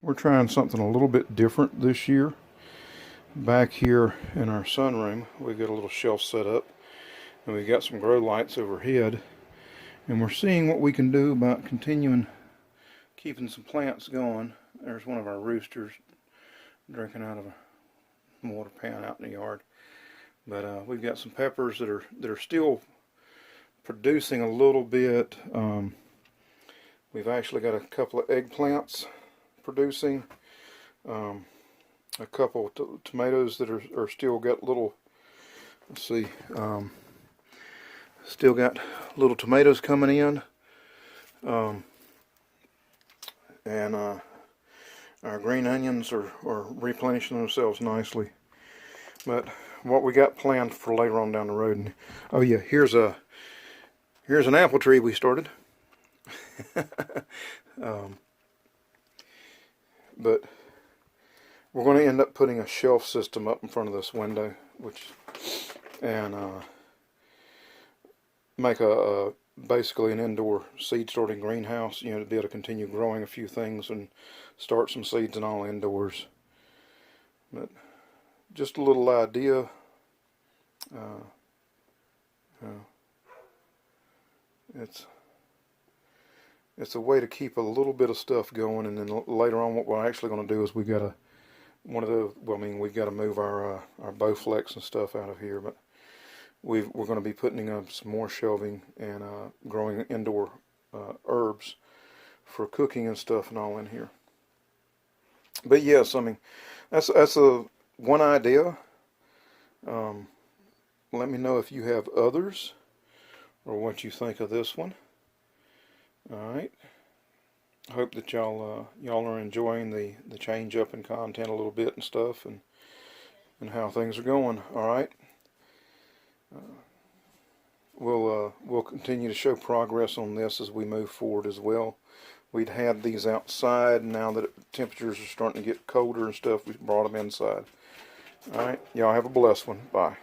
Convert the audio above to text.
We're trying something a little bit different this year. Back here in our sunroom, we've got a little shelf set up, and we've got some grow lights overhead, and we're seeing what we can do about continuing keeping some plants going. There's one of our roosters drinking out of a water pan out in the yard. But we've got some peppers that are still producing a little bit. We've actually got a couple of eggplants producing. A couple tomatoes that are still got little, let's see, still got little tomatoes coming in. And our green onions are replenishing themselves nicely. But what we got planned for later on down the road, and oh yeah, here's an apple tree we started. But we're going to end up putting a shelf system up in front of this window, and make a basically an indoor seed starting greenhouse, to be able to continue growing a few things and start some seeds and all indoors. But just a little idea. It's a way to keep a little bit of stuff going, and then later on, what we're actually going to do is we've got to move our Bowflex and stuff out of here, but we're going to be putting up some more shelving and growing indoor herbs for cooking and stuff and all in here. But yes, I mean that's one idea. Let me know if you have others or what you think of this one. All right. I hope that y'all are enjoying the change up in content a little bit and stuff, and how things are going. All right. We'll continue to show progress on this as we move forward as well. We'd had these outside, and now that temperatures are starting to get colder and stuff, we brought them inside. All right. Y'all have a blessed one. Bye.